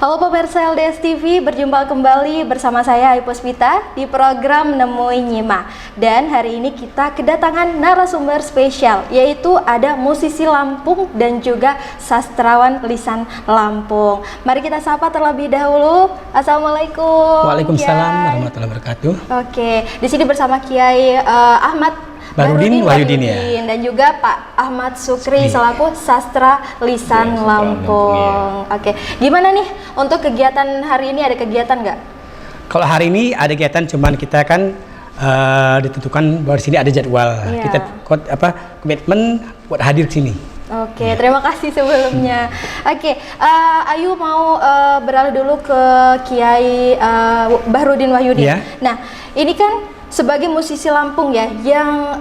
Halo pemirsa LDS TV, berjumpa kembali bersama saya Ai Puspita di program Nemui Nyima. Dan hari ini kita kedatangan narasumber spesial, yaitu ada musisi Lampung dan juga sastrawan lisan Lampung. Mari kita sapa terlebih dahulu. Assalamualaikum. Waalaikumsalam warahmatullahi wabarakatuh. Oke, di sini bersama Kiai Ahmad Barudin Wahyudin ya. Dan juga Pak Ahmad Sukri selaku sastra lisan Lampung. Oke, gimana nih untuk kegiatan hari ini, ada kegiatan nggak? Kalau hari ini ada kegiatan, cuman kita kan ditentukan bahwa di sini ada jadwal. Kita komitmen buat hadir ke sini. Oke, terima kasih sebelumnya. Oke, Ayu mau beralih dulu ke Kiai Barudin Wahyudin. Nah, ini kan sebagai musisi Lampung ya, yang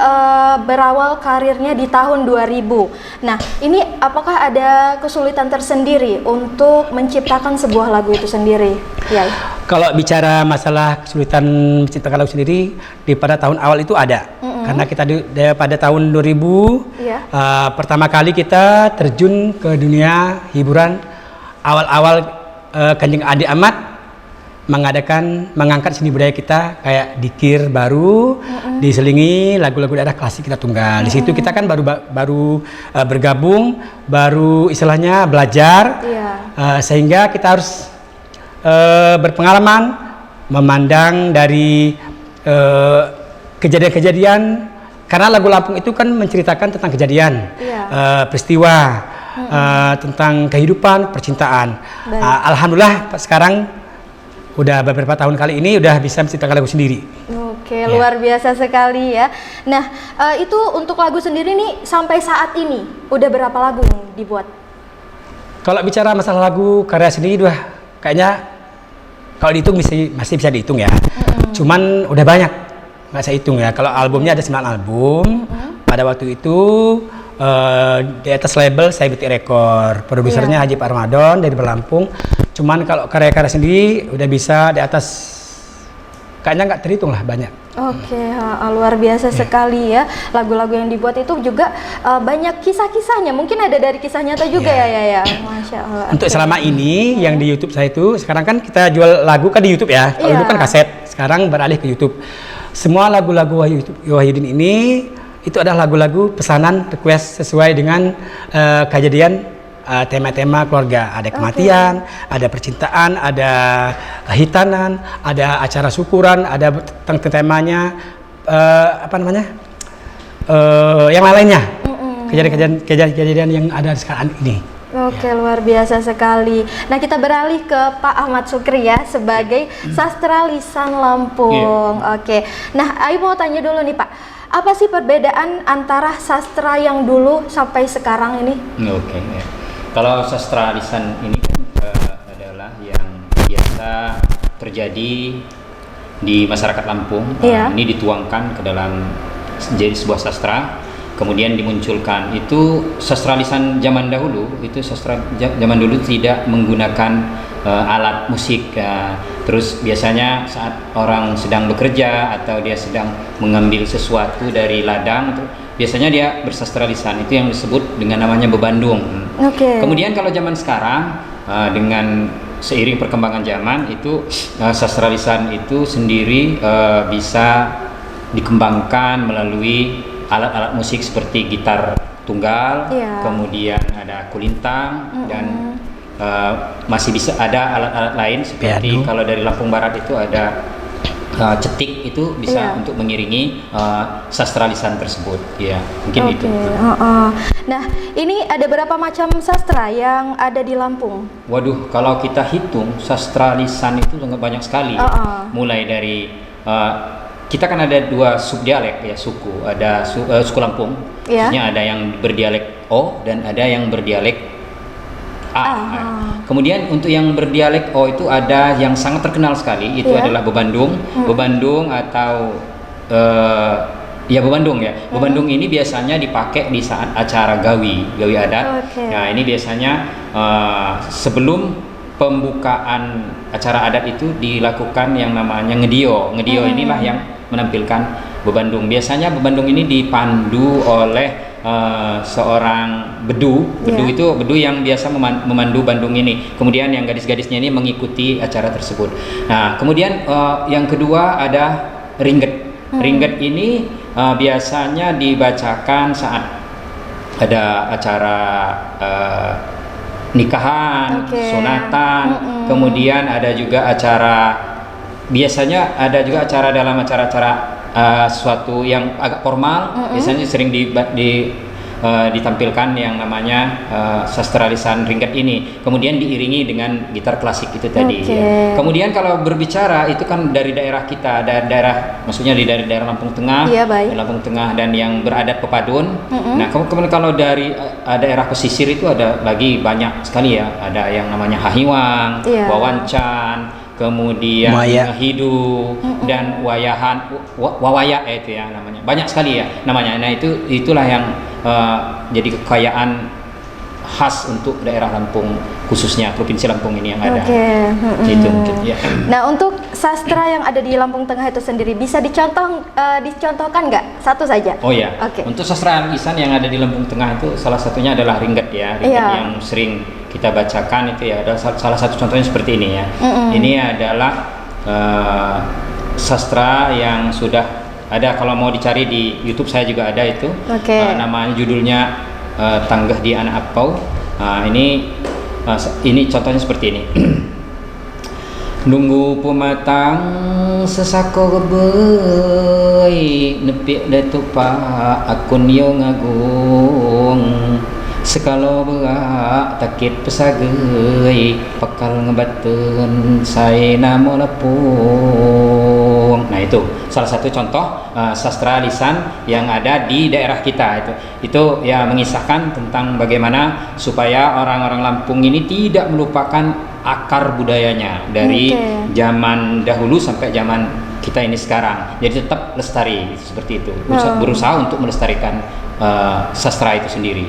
berawal karirnya di tahun 2000. Nah, ini apakah ada kesulitan tersendiri untuk menciptakan sebuah lagu itu sendiri? Ya. Kalau bicara masalah kesulitan menciptakan lagu sendiri, di pada tahun awal itu ada. Karena kita pada tahun 2000, pertama kali kita terjun ke dunia hiburan. Awal-awal Kanjeng Adi Ahmad mengangkat seni budaya kita kayak dikir baru, diselingi lagu-lagu daerah klasik kita tunggal. Di situ kita kan baru bergabung, baru istilahnya belajar, sehingga kita harus berpengalaman memandang dari kejadian-kejadian, karena lagu Lampung itu kan menceritakan tentang kejadian, peristiwa, tentang kehidupan, percintaan. Alhamdulillah sekarang udah beberapa tahun kali ini udah bisa menciptakan lagu sendiri. Oke, luar biasa sekali ya. Nah, itu untuk lagu sendiri nih sampai saat ini udah berapa lagu nih dibuat? Kalau bicara masalah lagu karya sendiri udah kayaknya kalau dihitung masih bisa dihitung ya. Cuman udah banyak, nggak saya hitung ya. Kalau albumnya ada 9 album. Pada waktu itu di atas label Saya Betik Record, produsernya Haji Pak Ramadan dari Lampung. Cuman kalau karya-karya sendiri udah bisa di atas, kayaknya nggak terhitung lah, banyak. Oke, luar biasa sekali ya. Lagu-lagu yang dibuat itu juga banyak kisah-kisahnya. Mungkin ada dari kisah nyata juga ya. Masya Allah. Untuk selama ini yang di YouTube saya itu, sekarang kan kita jual lagu kan di YouTube ya. Kalau dulu kan kaset, sekarang beralih ke YouTube. Semua lagu-lagu Wahyudin ini itu adalah lagu-lagu pesanan request sesuai dengan kejadian, tema-tema keluarga. Ada kematian, ada percintaan, ada hitanan, ada acara syukuran, ada tentang temanya yang lainnya. Kejadian-kejadian yang ada sekarang ini. Oke, luar biasa sekali. Nah, kita beralih ke Pak Ahmad Sukri ya, sebagai sastra lisan Lampung. Oke, nah Ayu mau tanya dulu nih Pak, apa sih perbedaan antara sastra yang dulu sampai sekarang ini? Kalau sastra lisan ini kan adalah yang biasa terjadi di masyarakat Lampung. Ini dituangkan ke dalam jadi sebuah sastra, kemudian dimunculkan. Itu sastra lisan zaman dahulu, itu sastra zaman dulu tidak menggunakan alat musik. Terus biasanya saat orang sedang bekerja atau dia sedang mengambil sesuatu dari ladang, biasanya dia bersastra lisan. Itu yang disebut dengan namanya bebandung. Kemudian kalau zaman sekarang, dengan seiring perkembangan zaman itu, sastra lisan itu sendiri bisa dikembangkan melalui alat-alat musik seperti gitar tunggal, kemudian ada kulintang, dan masih bisa ada alat-alat lain seperti kalau dari Lampung Barat itu ada cetik, itu bisa untuk mengiringi sastra lisan tersebut. Mungkin itu. Nah, ini ada berapa macam sastra yang ada di Lampung? Waduh, kalau kita hitung sastra lisan itu sangat banyak sekali. Mulai dari kita kan ada 2 subdialek ya, suku. Ada suku Lampung, maksudnya ada yang berdialek O dan ada yang berdialek A. Kemudian untuk yang berdialek O itu ada yang sangat terkenal sekali, itu adalah bebandung. Bebandung atau bebandung ya. Bebandung ini biasanya dipakai di saat acara gawi adat. Nah, ini biasanya sebelum pembukaan acara adat itu dilakukan yang namanya ngedio. Ngedio inilah yang menampilkan bebandung. Biasanya bebandung ini dipandu oleh seorang bedu itu bedu yang biasa memandu Bandung ini. Kemudian yang gadis-gadisnya ini mengikuti acara tersebut. Nah, kemudian yang kedua ada ringget. Ringget ini biasanya dibacakan saat ada acara nikahan, sunatan, kemudian ada juga biasanya ada juga acara dalam acara-acara suatu yang agak formal, biasanya sering ditampilkan yang namanya sastra lisan ringget ini, kemudian diiringi dengan gitar klasik itu tadi. Ya. Kemudian kalau berbicara itu kan dari daerah kita, daerah maksudnya dari daerah Lampung Tengah, Lampung Tengah dan yang beradat pepadun. Nah, kemudian kalau dari daerah pesisir itu ada lagi banyak sekali ya, ada yang namanya Hahiwang, Wawancan, kemudian hidu dan wawaya itu ya namanya, banyak sekali ya namanya. Nah, itulah yang jadi kekayaan khas untuk daerah Lampung, khususnya provinsi Lampung ini yang ada. Itu mungkin ya. Nah, untuk sastra yang ada di Lampung Tengah itu sendiri bisa dicontohkan nggak satu saja? Oh ya. Untuk sastra lisan yang ada di Lampung Tengah itu salah satunya adalah ringget ya, ringget yang sering kita bacakan itu ya. Ada salah satu contohnya seperti ini ya. Ini adalah sastra yang sudah ada, kalau mau dicari di YouTube saya juga ada itu. Namanya judulnya Tanggeh di Anak Apau. Ini contohnya seperti ini. Nunggu pumatang sesako gebeuy nepi datupa akun yo ngagung sekalo beak takit pesageuy pekal ngebateun saena melepung. Nah, itu salah satu contoh sastra lisan yang ada di daerah kita. Itu ya mengisahkan tentang bagaimana supaya orang-orang Lampung ini tidak melupakan akar budayanya dari zaman dahulu sampai zaman kita ini sekarang. Jadi tetap lestari seperti itu. Berusaha untuk melestarikan sastra itu sendiri.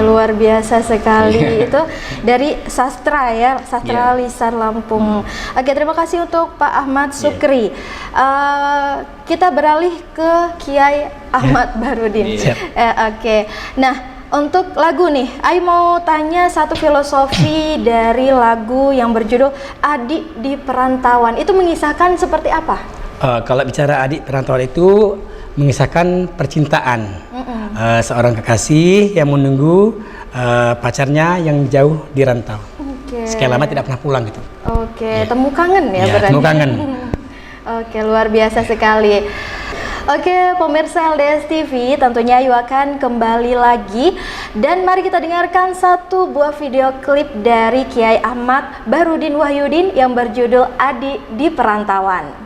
Luar biasa sekali. Itu dari sastra ya, sastra lisan Lampung. Terima kasih untuk Pak Ahmad Sukri. Kita beralih ke Kiai Ahmad Barudin. Nah, untuk lagu nih, Ai mau tanya satu filosofi dari lagu yang berjudul Adik di Perantauan. Itu mengisahkan seperti apa? Kalau bicara adik perantauan itu mengisahkan percintaan. Seorang kekasih yang menunggu pacarnya yang jauh di rantau. Sekian lama tidak pernah pulang gitu. Temu kangen ya berarti. Temu kangen. Luar biasa sekali. Pemirsa LDS TV, tentunya Ayu akan kembali lagi dan mari kita dengarkan satu buah video klip dari Kiai Ahmad Barudin Wahyudin yang berjudul Adik di Perantauan.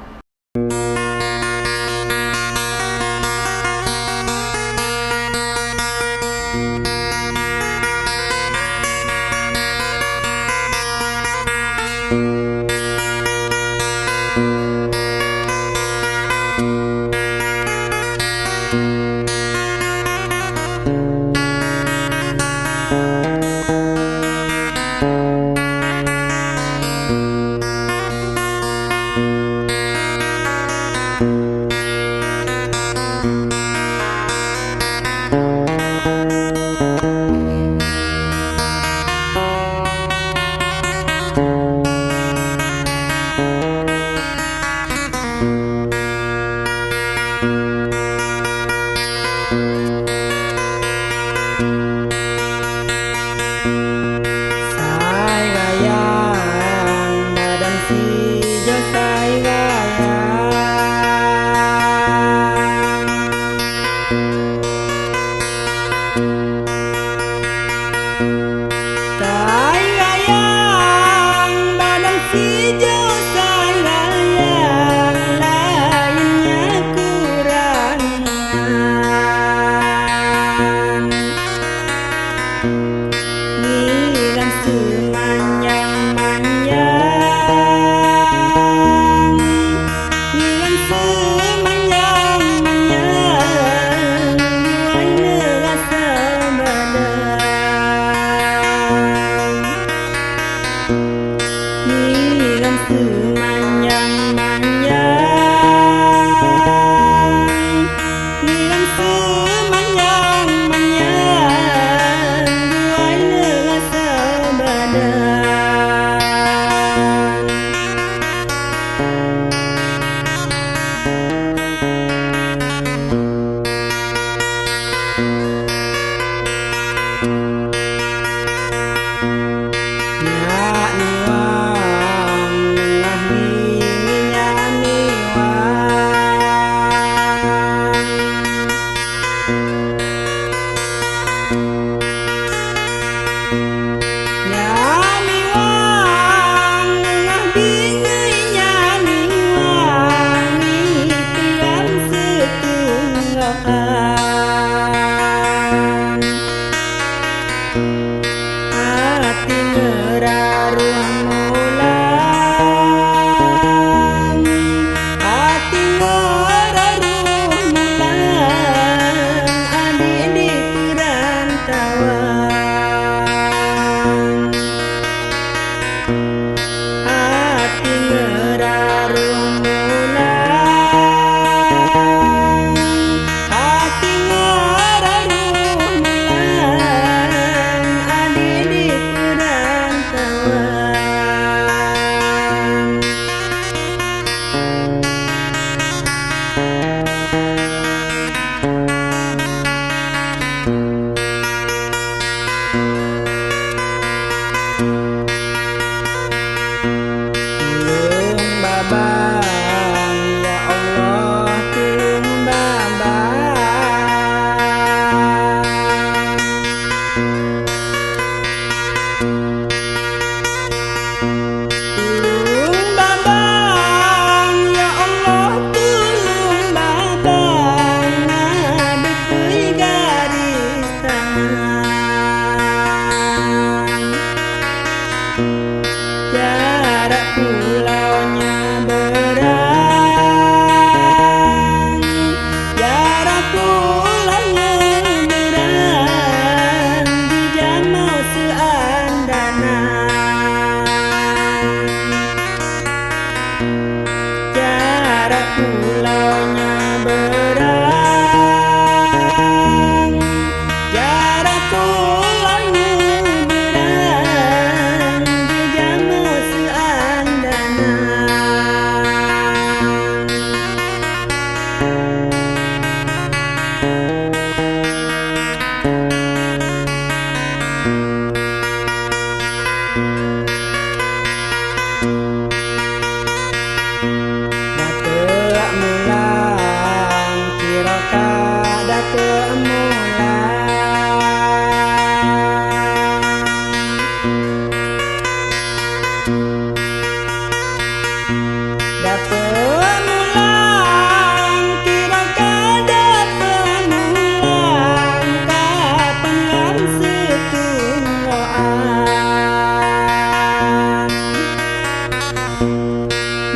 Dapat mulang kira dapat mulang kapan setunggoan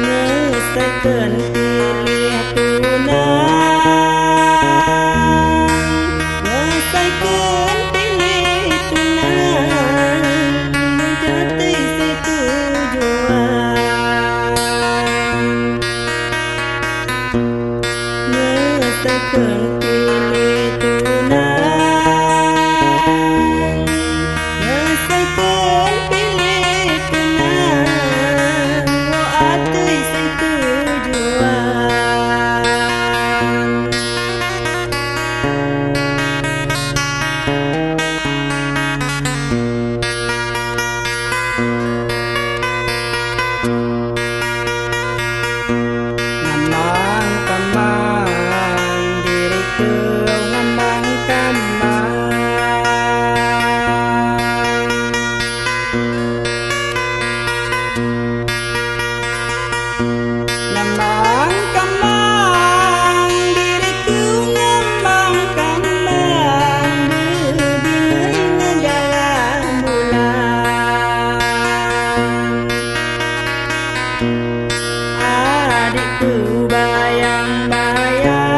mesakeun pilih tunang mesakeun pilih tunang menjadi setujuan mesakeun pilih tunang mesakeun pilih tunang wo atuh setujuan. Ngambang kembang diriku ngambang kembang ngambang kembang diriku ngambang kembang bebingung dalam bulan adikku bayang-bayang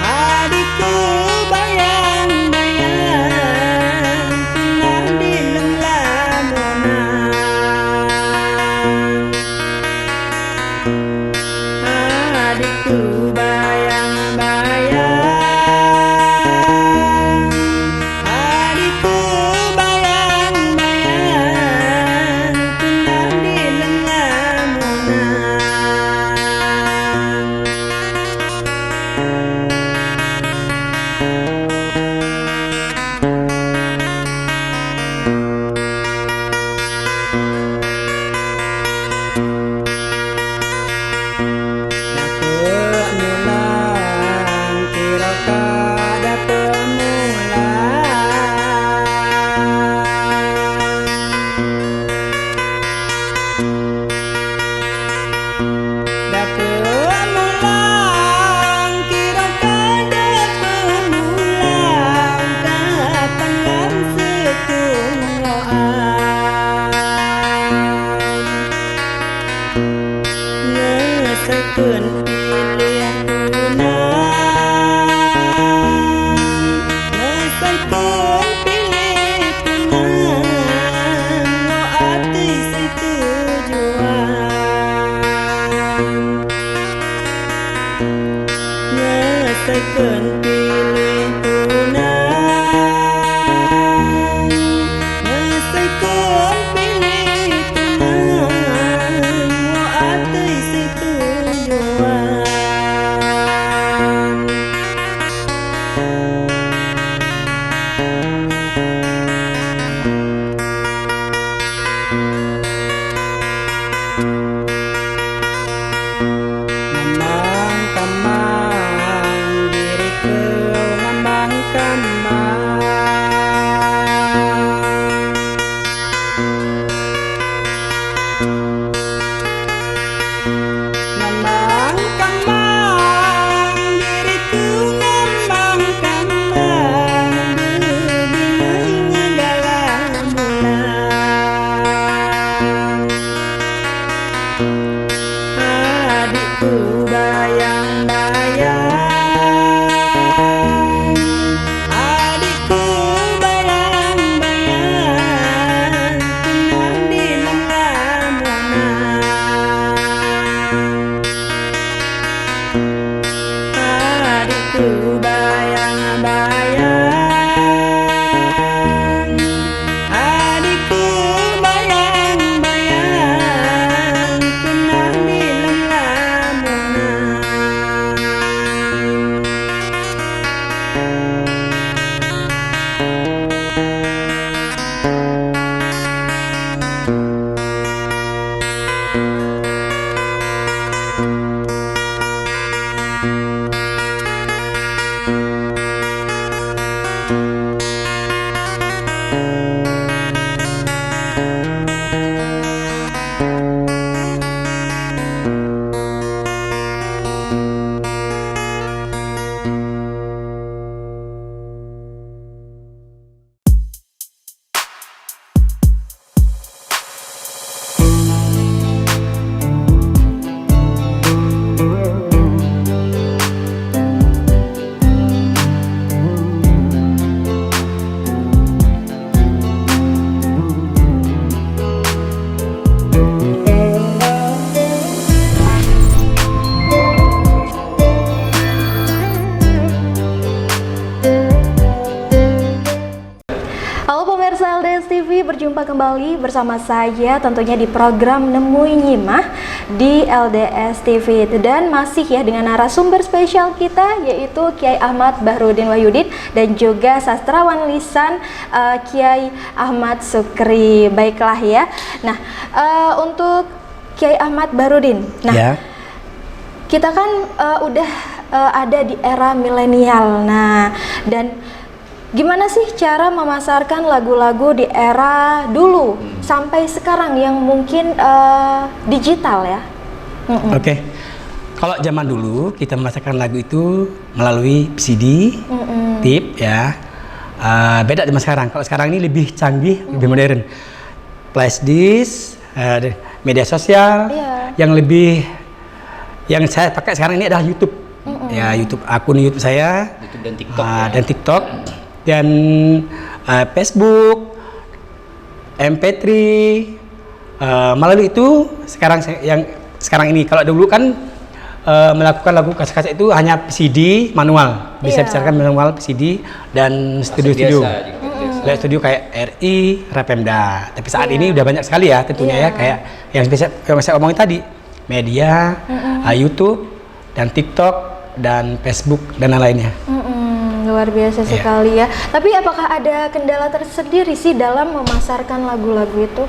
adikku bayang-bayang tunang di lamunan adikku bayang-bayang adikku bayang-bayang tunang di lamunan berjumpa kembali bersama saya tentunya di program Nemui Nyimah di LDS TV, dan masih ya dengan narasumber spesial kita yaitu Kiai Ahmad Bahrudin Wahyudin dan juga sastrawan lisan Kiai Ahmad Sukri. Baiklah ya. Nah, untuk Kiai Ahmad Bahrudin. Nah, Ya. kita kan udah ada di era milenial. Nah, dan gimana sih cara memasarkan lagu-lagu di era dulu sampai sekarang yang mungkin digital ya? Oke. Kalau zaman dulu kita memasarkan lagu itu melalui CD, tip ya. Beda dengan sekarang. Kalau sekarang ini lebih canggih, lebih modern. Flash disk, media sosial, yang lebih yang saya pakai sekarang ini adalah YouTube. Ya, YouTube, akun YouTube saya, YouTube dan TikTok. dan TikTok dan Facebook, MP3. Melalui itu sekarang ini. Kalau dulu kan melakukan lagu kaset-kaset itu hanya CD manual, bisa bicarakan manual CD dan studio-studio. Studio kayak RI, Rapemda. Tapi saat ini udah banyak sekali ya tentunya ya, kayak yang saya omongin tadi, media, YouTube dan TikTok dan Facebook dan lainnya. Luar biasa sekali ya. Tapi apakah ada kendala tersendiri sih dalam memasarkan lagu-lagu itu?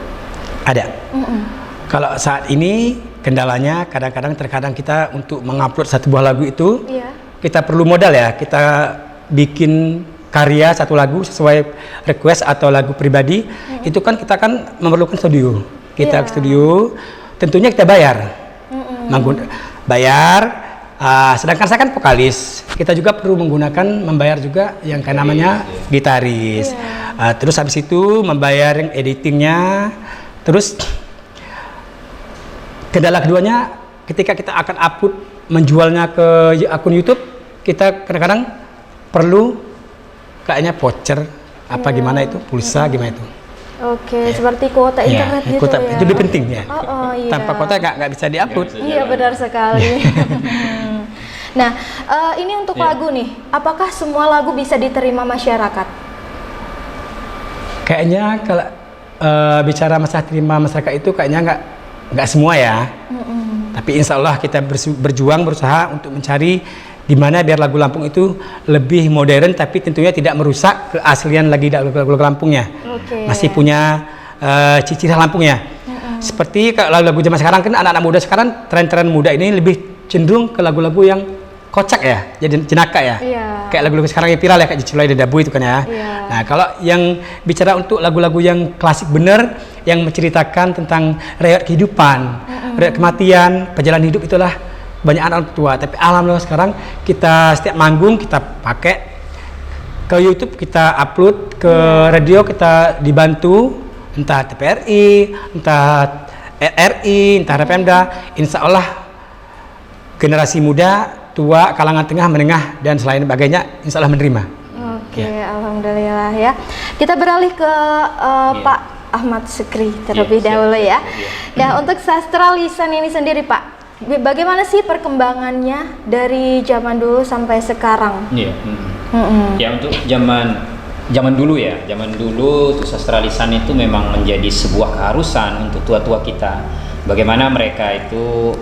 Ada. Kalau saat ini kendalanya terkadang kita untuk mengupload satu buah lagu itu kita perlu modal ya. Kita bikin karya satu lagu sesuai request atau lagu pribadi, itu kan kita kan memerlukan studio. Kita ke studio, tentunya kita bayar. Bayar. Sedangkan saya kan vokalis, kita juga perlu membayar juga yang kayak namanya gitaris. Terus habis itu membayar yang editingnya. Terus kendala keduanya ketika kita akan upload menjualnya ke akun YouTube, kita kadang-kadang perlu kayaknya voucher apa gimana itu, pulsa gimana itu. Oke, seperti kuota internet gitu kuota, ya. itu lebih penting ya. Iya. Tanpa kuota nggak bisa diupload. Iya, benar sekali. Nah, ini untuk lagu nih, apakah semua lagu bisa diterima masyarakat? Kayaknya kalau bicara masalah terima masyarakat itu kayaknya nggak semua ya. Tapi insya Allah kita berjuang berusaha untuk mencari di mana biar lagu Lampung itu lebih modern, tapi tentunya tidak merusak keaslian lagu Lampungnya. Masih punya ciri khas Lampungnya. Seperti kalau lagu zaman sekarang kan anak-anak muda sekarang, tren-tren muda ini lebih cenderung ke lagu-lagu yang kocak ya, jadi jenaka ya. Kayak lagu-lagu sekarang yang viral ya, kayak Ciculai dan Dabu itu kan ya. Nah, kalau yang bicara untuk lagu-lagu yang klasik bener, yang menceritakan tentang riwayat kehidupan, riwayat kematian, perjalanan hidup, itulah banyak anak tua. Tapi alhamdulillah sekarang kita setiap manggung kita pakai ke YouTube, kita upload ke radio, kita dibantu entah TPRI, entah RRI, entah Rapemda. Insya Allah generasi muda, tua, kalangan tengah, menengah dan selain sebagainya insya Allah menerima. Alhamdulillah ya. Kita beralih ke Pak Ahmad Sukri terlebih dahulu ya. Nah, untuk sastra lisan ini sendiri Pak, bagaimana sih perkembangannya dari zaman dulu sampai sekarang? Ya, untuk zaman dulu ya, zaman dulu tuh sastra lisan itu memang menjadi sebuah keharusan untuk tua-tua kita. Bagaimana mereka itu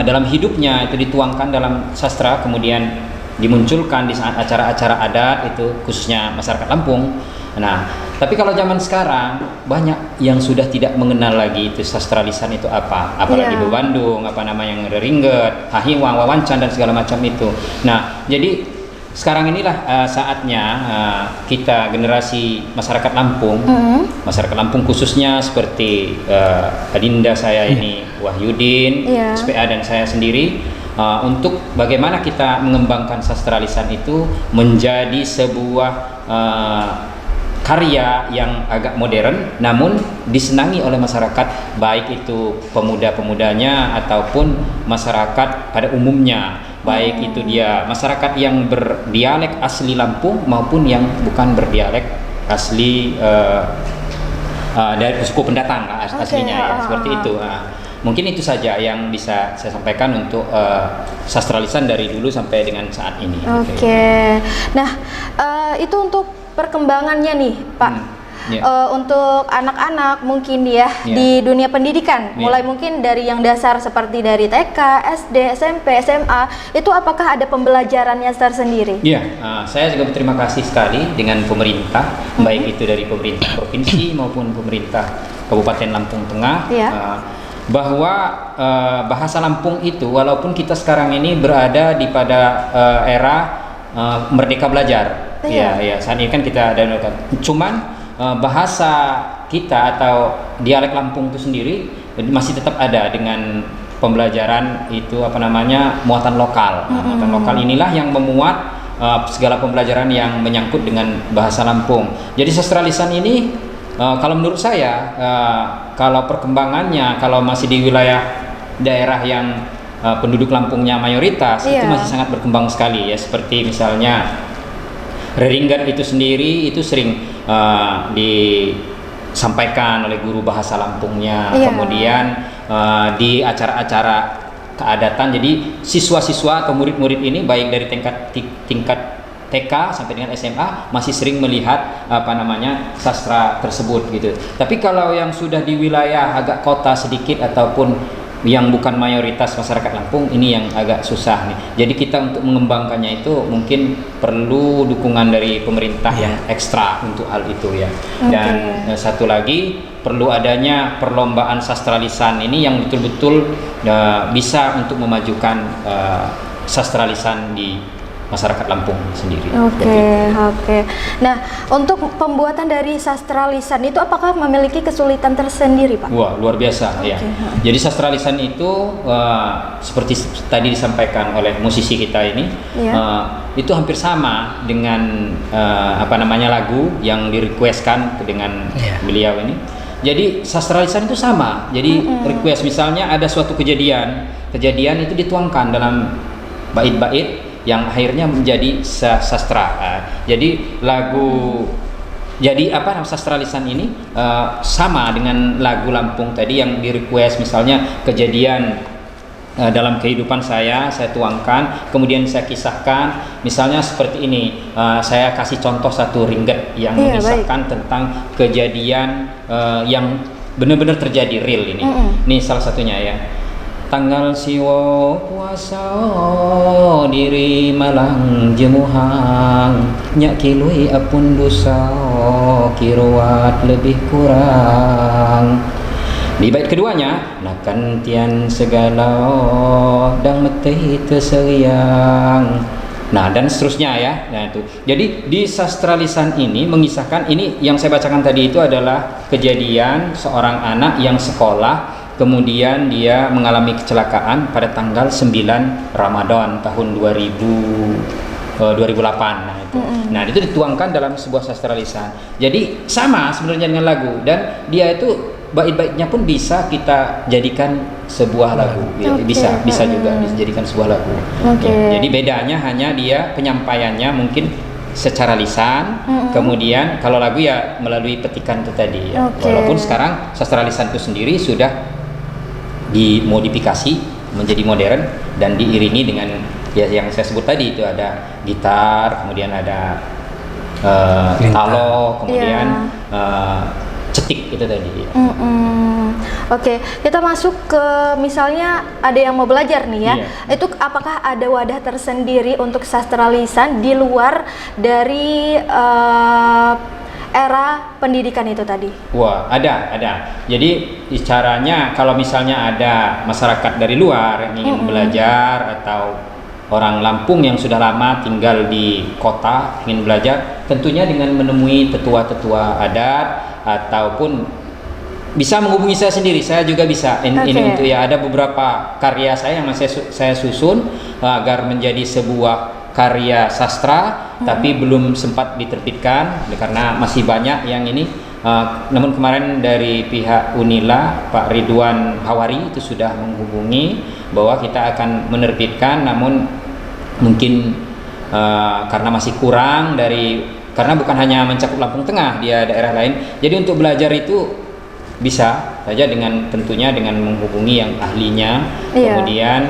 dalam hidupnya itu dituangkan dalam sastra, kemudian dimunculkan di saat acara-acara adat itu khususnya masyarakat Lampung. Nah, tapi kalau zaman sekarang banyak yang sudah tidak mengenal lagi itu sastra lisan itu apa, apalagi di Bandung, apa namanya yang Ringget, Hahiwang, Wawancan dan segala macam itu. Nah, jadi sekarang inilah saatnya kita generasi masyarakat Lampung, masyarakat Lampung khususnya seperti adinda saya ini Wahyudin, SPA dan saya sendiri, untuk bagaimana kita mengembangkan sastra lisan itu menjadi sebuah karya yang agak modern namun disenangi oleh masyarakat, baik itu pemuda-pemudanya ataupun masyarakat pada umumnya, baik itu dia masyarakat yang berdialek asli Lampung maupun yang bukan berdialek asli dari suku pendatang aslinya ya, seperti itu. Mungkin itu saja yang bisa saya sampaikan untuk sastra lisan dari dulu sampai dengan saat ini. Nah, itu untuk perkembangannya nih Pak. untuk anak-anak mungkin ya di dunia pendidikan, mulai mungkin dari yang dasar seperti dari TK, SD, SMP, SMA, itu apakah ada pembelajarannya tersendiri? Iya, saya juga berterima kasih sekali dengan pemerintah, baik itu dari pemerintah provinsi maupun pemerintah Kabupaten Lampung Tengah, bahwa bahasa Lampung itu walaupun kita sekarang ini berada di pada era merdeka belajar, ya saat ini kan kita ada, cuman bahasa kita atau dialek Lampung itu sendiri masih tetap ada dengan pembelajaran itu muatan lokal. Muatan lokal inilah yang memuat segala pembelajaran yang menyangkut dengan bahasa Lampung. Jadi sastra lisan ini kalau menurut saya kalau perkembangannya kalau masih di wilayah daerah yang penduduk Lampungnya mayoritas itu masih sangat berkembang sekali ya, seperti misalnya Reringgan itu sendiri itu sering disampaikan oleh guru bahasa Lampungnya, kemudian di acara-acara keadatan, jadi siswa-siswa atau murid-murid ini baik dari tingkat TK sampai dengan SMA masih sering melihat sastra tersebut gitu. Tapi kalau yang sudah di wilayah agak kota sedikit ataupun yang bukan mayoritas masyarakat Lampung, ini yang agak susah nih. Jadi kita untuk mengembangkannya itu mungkin perlu dukungan dari pemerintah yang ekstra untuk hal itu ya. Dan satu lagi perlu adanya perlombaan sastra lisan ini yang betul-betul bisa untuk memajukan sastra lisan di masyarakat Lampung sendiri. Oke. Nah, untuk pembuatan dari sastra lisan itu apakah memiliki kesulitan tersendiri, Pak? Wah, luar biasa ya. Jadi sastra lisan itu seperti tadi disampaikan oleh musisi kita ini, itu hampir sama dengan lagu yang direquestkan dengan beliau ini. Jadi sastra lisan itu sama. Jadi request misalnya ada suatu kejadian itu dituangkan dalam bait-bait yang akhirnya menjadi sastra. Jadi sastra lisan ini sama dengan lagu Lampung tadi yang di request, misalnya kejadian dalam kehidupan saya tuangkan, kemudian saya kisahkan, misalnya seperti ini. Saya kasih contoh satu ringget yang mengisahkan tentang kejadian yang benar-benar terjadi real ini. Ini salah satunya ya. Tanggal siwo puasa diri malang jemuhang, nyak kilui apun dosa kiruat lebih kurang. Di bait keduanya, nakan tian segala dang metei teseriang. Nah, dan seterusnya ya. Nah, itu. Jadi di sastra lisan ini mengisahkan, ini yang saya bacakan tadi itu adalah kejadian seorang anak yang sekolah, kemudian dia mengalami kecelakaan pada tanggal 9 Ramadan tahun 2008. Nah, itu dituangkan dalam sebuah sastra lisan. Jadi sama sebenarnya dengan lagu, dan dia itu bait-baitnya pun bisa kita jadikan sebuah lagu. Bisa juga dijadikan sebuah lagu. Ya, jadi bedanya hanya dia penyampaiannya mungkin secara lisan, kemudian kalau lagu ya melalui petikan itu tadi ya. Walaupun sekarang sastra lisan itu sendiri sudah dimodifikasi menjadi modern dan diiringi dengan yang saya sebut tadi, itu ada gitar, kemudian ada talo, kemudian cetik itu tadi. Oke, kita masuk ke misalnya ada yang mau belajar nih ya. Itu apakah ada wadah tersendiri untuk sastra lisan di luar dari era pendidikan itu tadi? Wah, ada. Jadi caranya kalau misalnya ada masyarakat dari luar yang ingin belajar, atau orang Lampung yang sudah lama tinggal di kota ingin belajar, tentunya dengan menemui tetua-tetua adat, ataupun bisa menghubungi saya sendiri. Saya juga bisa ini untuk ada beberapa karya saya yang masih saya susun agar menjadi sebuah karya sastra, tapi belum sempat diterbitkan karena masih banyak yang ini. Namun kemarin dari pihak Unila, Pak Ridwan Hawari itu sudah menghubungi bahwa kita akan menerbitkan, namun mungkin karena masih kurang karena bukan hanya mencakup Lampung Tengah, dia daerah lain. Jadi untuk belajar itu bisa saja dengan tentunya dengan menghubungi yang ahlinya, Iya. kemudian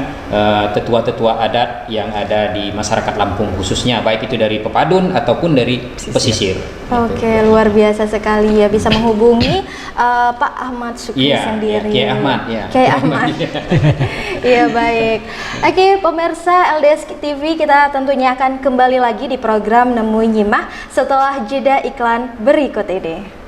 tetua-tetua adat yang ada di masyarakat Lampung khususnya, baik itu dari Pepadun ataupun dari pesisir. Oke, luar biasa sekali ya bisa menghubungi Pak Ahmad Sukri Iya, sendiri. Kiai Ahmad, ya. Kiai Ahmad. Iya, baik. Oke, pemirsa LDS TV, kita tentunya akan kembali lagi di program Nemu Nyimah setelah jeda iklan berikut ini.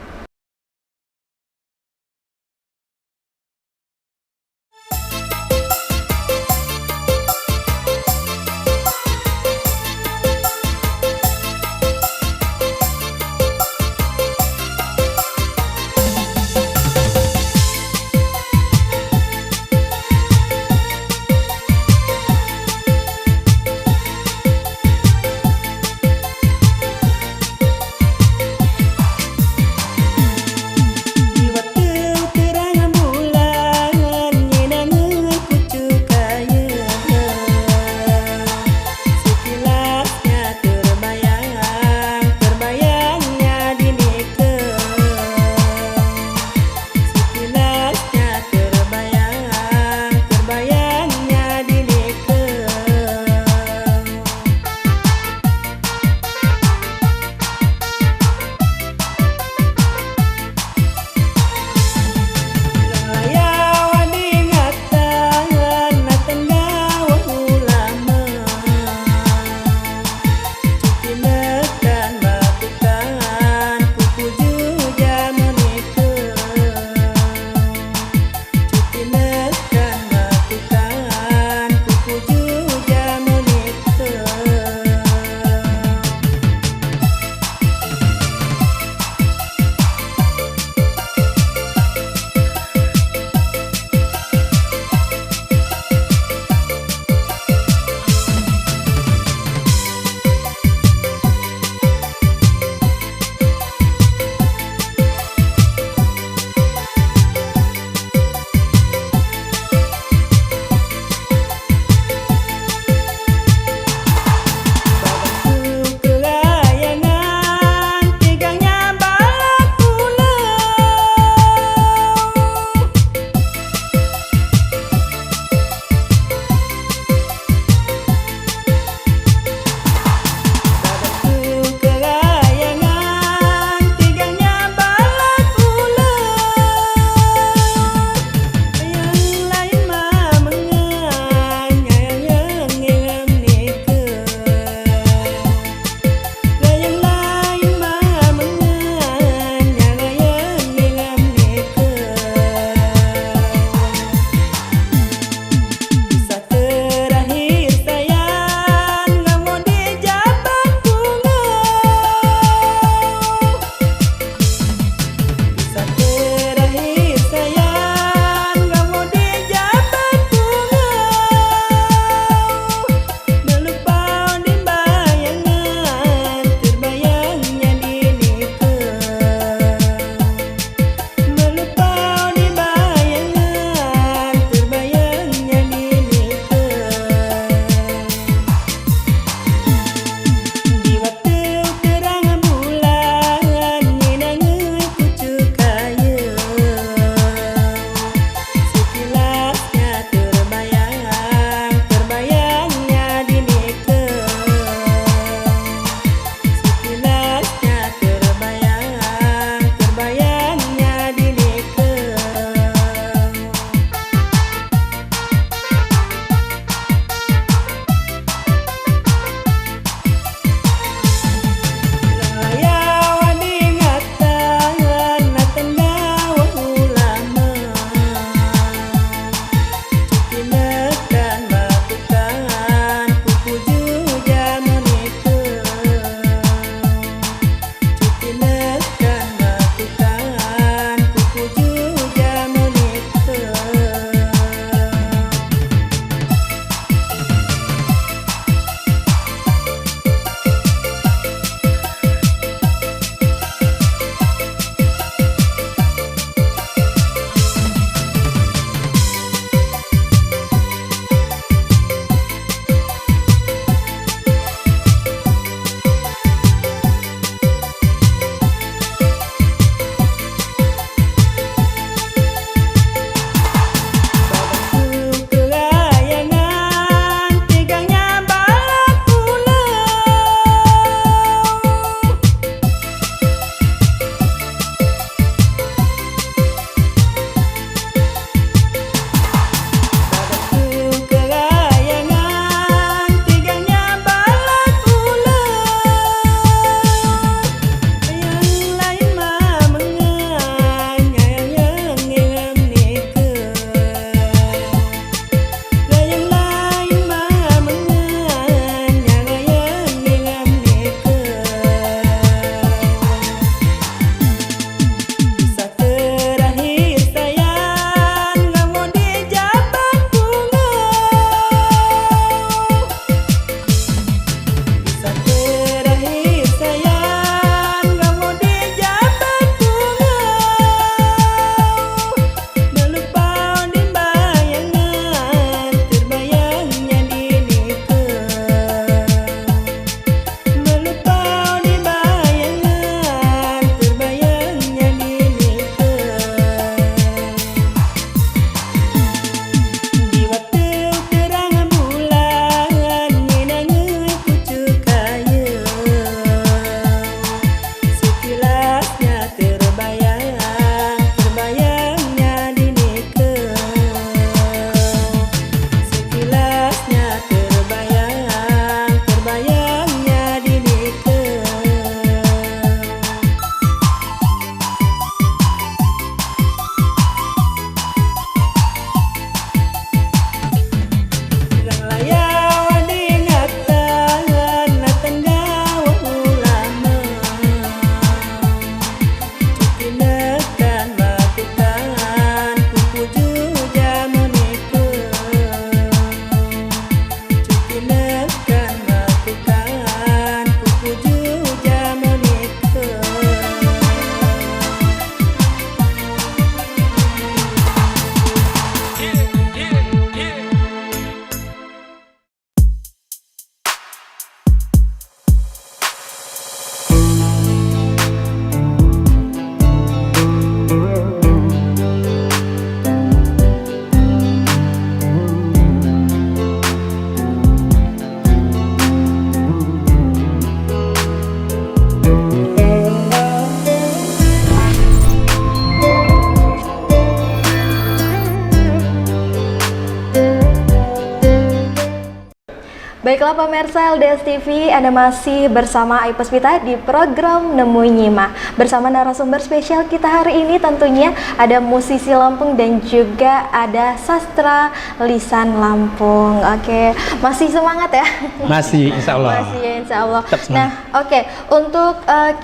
Baiklah pemirsa LDS TV, Anda masih bersama Ai Puspita di program Nemu Nyima. Bersama narasumber spesial kita hari ini tentunya ada musisi Lampung dan juga ada sastra lisan Lampung. Oke, masih semangat ya? Masih, insya Allah. Masih ya, insya Allah. Tetap semangat. Nah, oke, untuk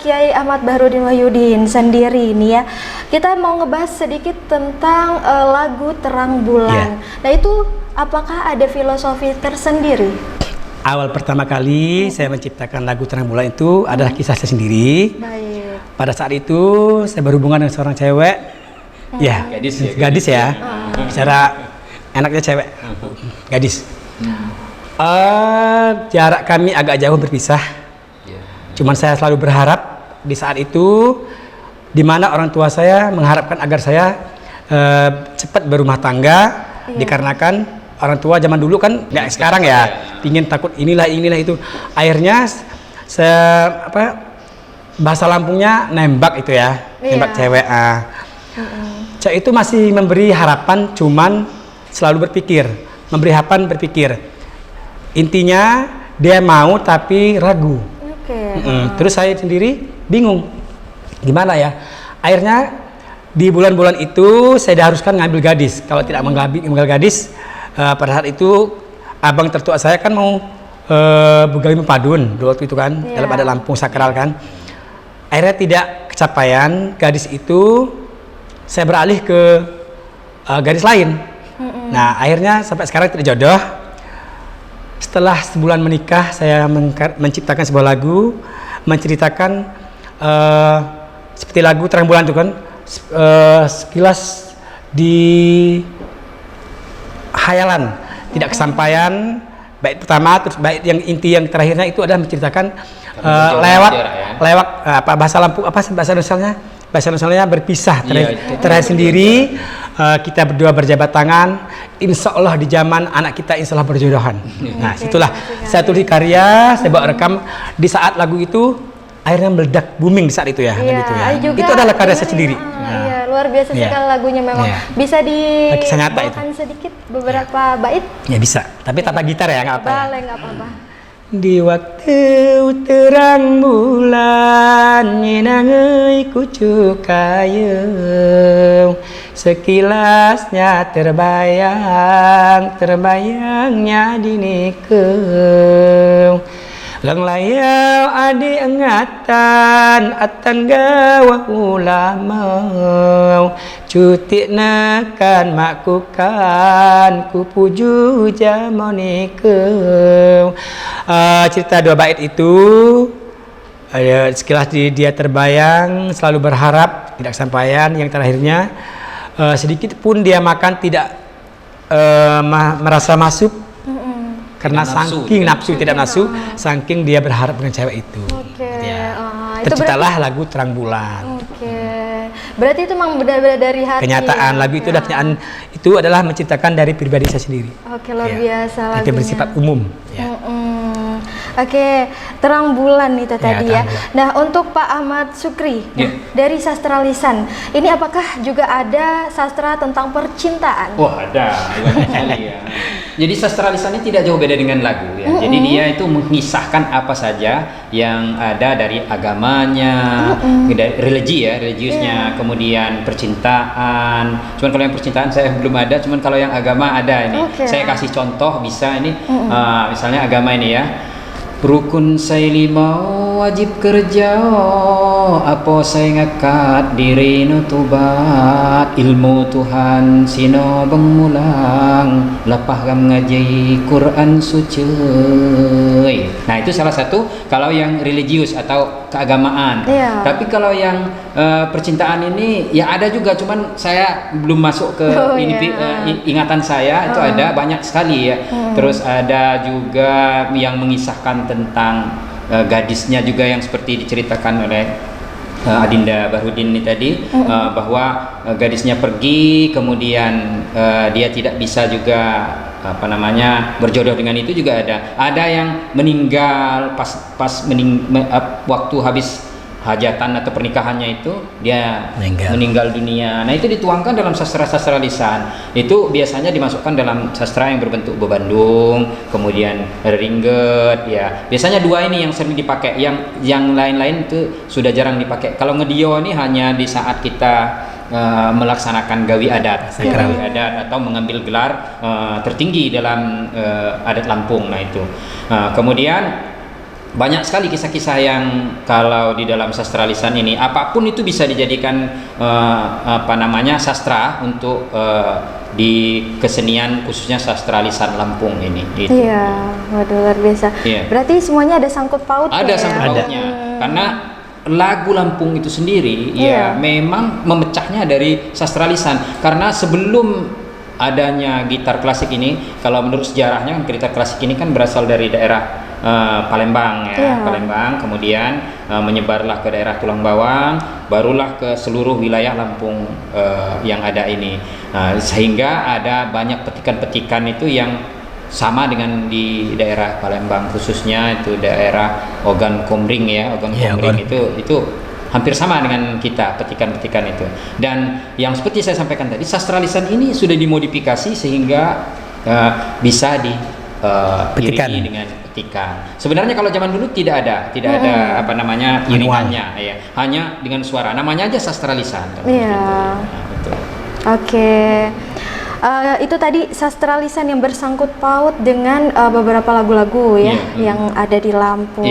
Kiai Ahmad Bahrudin Wahyudin sendiri nih ya, kita mau ngebahas sedikit tentang lagu Terang Bulan. Nah itu apakah ada filosofi tersendiri? Awal pertama kali saya menciptakan lagu Terang Bulan itu adalah kisah saya sendiri. Baik. Pada saat itu saya berhubungan dengan seorang cewek, ya, gadis ya. Secara enaknya cewek, gadis. Jarak kami agak jauh berpisah. Cuman saya selalu berharap di saat itu, di mana orang tua saya mengharapkan agar saya cepat berumah tangga, dikarenakan orang tua zaman dulu kan nggak sekarang ya, pingin takut inilah itu. Akhirnya bahasa Lampungnya nembak itu ya, nembak cewek. Cewek itu masih memberi harapan, cuman selalu memberi harapan berpikir. Intinya dia mau tapi ragu. Terus saya sendiri bingung, gimana ya? Akhirnya di bulan-bulan itu saya diharuskan ngambil gadis. Kalau tidak mengambil gadis, pada saat itu abang tertua saya kan mau begawi Mepadun waktu itu kan, dalam ada Lampung sakral kan. Akhirnya tidak kecapaian gadis itu, saya beralih ke gadis lain. Nah akhirnya sampai sekarang tidak jodoh. Setelah sebulan menikah, saya menciptakan sebuah lagu menceritakan seperti lagu Terang Bulan itu kan, sekilas di hayalan, tidak kesampaian. Bait pertama, terus bait yang inti yang terakhirnya itu adalah menceritakan lewat bahasa Lampung, bahasa Nusalnya berpisah, terakhir sendiri. Kita berdua berjabat tangan, insya Allah di zaman anak kita insya Allah berjodohan. Nah situlah saya tulis karya, saya bawa rekam di saat lagu itu akhirnya meledak booming di saat itu ya. Gitu ya. Itu adalah karya saya sendiri. Iya, luar biasa sekali lagunya memang. Bisa dibawakan sedikit beberapa bait? Ya bisa, tapi tanpa gitar ya, nggak apa-apa. Boleh, nggak apa-apa. Di waktu terang bulan nyinangei kucuk kayu, sekilasnya terbayangnya dinikeu. Lang layau adi engatan atan gawa ulama, cuti nekan makukan ku puju jamonikeu. Cerita dua bait itu sekilas dia terbayang, selalu berharap tidak kesampaian. Yang terakhirnya sedikit pun dia makan tidak merasa masuk. Karena saking tidak nafsu, saking dia berharap dengan cewek itu. Terciptalah lagu Terang Bulan. Berarti itu memang benar-benar dari hati. Kenyataan lagu itu adalah menciptakan dari pribadi saya sendiri. Luar biasa lagunya. Itu bersifat umum. Terang Bulan itu tadi ya. Nah untuk Pak Ahmad Sukri dari sastra lisan, ini apakah juga ada sastra tentang percintaan? Wah ada, banyak sekali ya. Jadi sastra lisan ini tidak jauh beda dengan lagu ya. Jadi dia itu mengisahkan apa saja yang ada dari agamanya, dari religiusnya, kemudian percintaan. Cuman kalau yang percintaan saya belum ada, cuman kalau yang agama ada ini. Saya kasih contoh bisa ini, misalnya agama ini ya. Rukun saya 5 wajib kerja, apa saya ngakat diri nutubat, ilmu Tuhan sino bengmulang, lapah gam ngaji Quran suci. Nah itu salah satu kalau yang religius atau keagamaan. Tapi kalau yang percintaan ini ya ada juga, cuman saya belum masuk ke ingatan saya itu ada banyak sekali ya. Terus ada juga yang mengisahkan tentang gadisnya juga yang seperti diceritakan oleh Adinda Bahrudin ini tadi, bahwa gadisnya pergi kemudian dia tidak bisa juga berjodoh dengan itu juga ada yang meninggal pas waktu habis hajatan atau pernikahannya itu dia Meninggal. meninggal dunia. Nah, itu dituangkan dalam sastra-sastra lisan. Itu biasanya dimasukkan dalam sastra yang berbentuk bebandung, kemudian ringget ya. Biasanya dua ini yang sering dipakai. Yang lain-lain itu sudah jarang dipakai. Kalau ngedio ini hanya di saat kita melaksanakan gawi adat atau mengambil gelar tertinggi dalam adat Lampung. Nah, itu. Kemudian banyak sekali kisah-kisah yang kalau di dalam sastra lisan ini apapun itu bisa dijadikan sastra untuk di kesenian khususnya sastra lisan Lampung ini gitu. Iya, waduh luar biasa. Iya. Berarti semuanya ada sangkut pautnya. Ada sangkut pautnya. Karena lagu Lampung itu sendiri ya memang memecahnya dari sastra lisan. Karena sebelum adanya gitar klasik ini, kalau menurut sejarahnya kan gitar klasik ini kan berasal dari daerah Palembang ya, Palembang, kemudian menyebarlah ke daerah Tulang Bawang, barulah ke seluruh wilayah Lampung yang ada ini, sehingga ada banyak petikan-petikan itu yang sama dengan di daerah Palembang, khususnya itu daerah Ogan Komring ya, Ogan Komring itu hampir sama dengan kita petikan-petikan itu. Dan yang seperti saya sampaikan tadi, sastra lisan ini sudah dimodifikasi sehingga bisa diiringi dengan petikan. Sebenarnya kalau zaman dulu tidak ada iringannya ya, hanya dengan suara. Namanya aja sastra lisan. Iya. Oke. Itu tadi sastra lisan yang bersangkut paut dengan beberapa lagu-lagu ya yang ada di Lampung.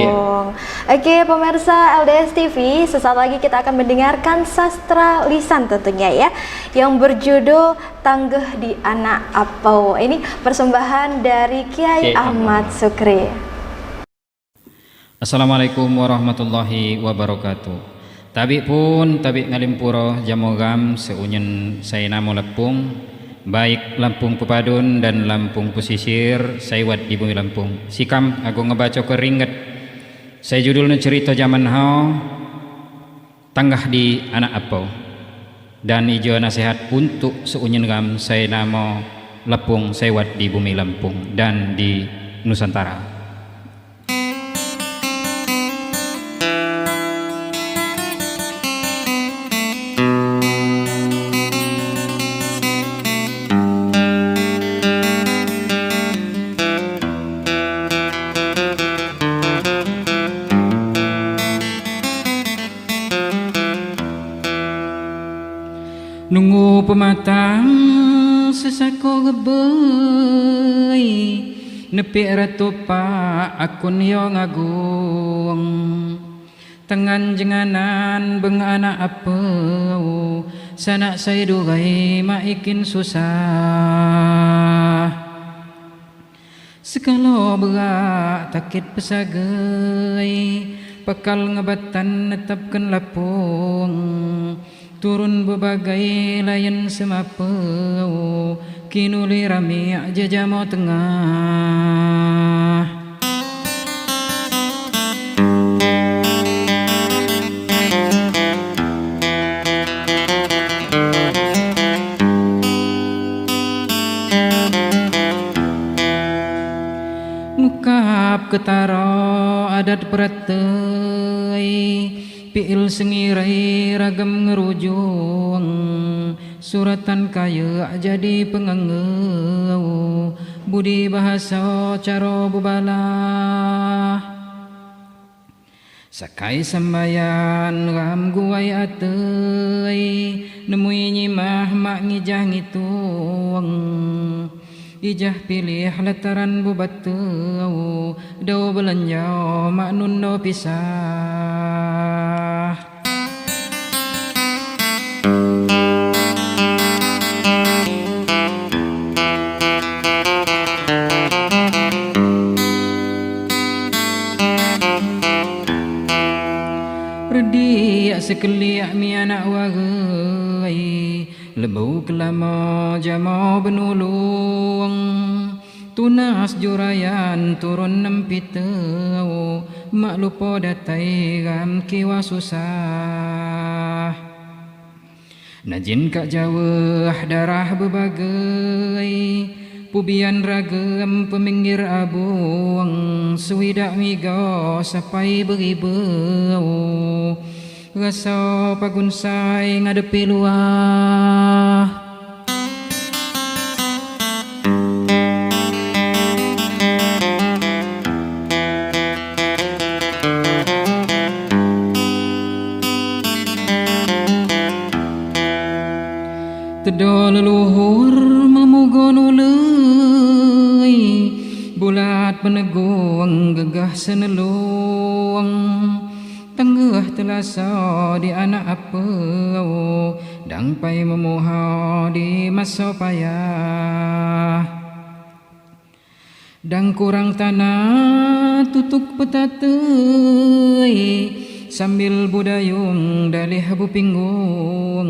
Oke, pemirsa LDS TV, sesaat lagi kita akan mendengarkan sastra lisan tentunya ya, yang berjudul Tanggeh di Anak Apau. Ini persembahan dari Kiai Ahmad Sukri. Assalamualaikum warahmatullahi wabarakatuh. Tabi ngalimpuro jamogam seunyen saya namo Lampung, baik Lampung Pepadun dan Lampung Pesisir, saya wat di bumi Lampung. Sikam aku ngebaca keringet. Saya judulnya cerita zaman hao Tanggah di Anak Apau. Dan ijo nasihat untuk seunyen gam saya namo Lampung, saya wat di bumi Lampung dan di Nusantara. Nunggu pematang sesako gebei nepi ratu pa akun yo ngagung tangan jenganan beng anak apeu sanak saya dugai maikin susah sekalo berak takit pesagai pakal ngebatan netapkan Lampung turun berbagai layan semapau kinuli rami jajamo tengah ngukap ketaro adat beratei piil sengirai ragam ngerujung suratan kaya jadi pengengeu budi bahasa caro bubalah sakai sembayan ram guai atei nemui nyimah mak ngijah ngitung ijah pilih lataran bubateu do belanjau mak nundo pisah redi sekeliak mi anak wagai lebau kelama jama benulung tunas jurayan turun nempiteu mak lupa datai gam kiwa susah najin kak jauh darah berbagai pubian ragam peminggir abung suwidak migo sampai beribau rasa pagunsai ngadepi luah. Tedo leluhur memugon ulei, bulat peneguang gegah seneluang, tenggah telasa di anak apa, dangpai memoha di masa payah. Dang kurang tanah tutuk petatei, sambil budayung dalih bupinggung,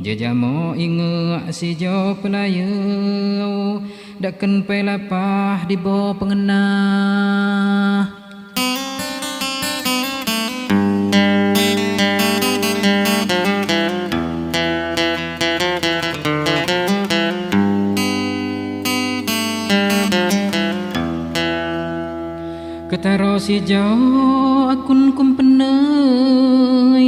jejamo inge si jo pelayau, daken pelapah di bawah pengenah. Ketaro si jo akun kumpenai,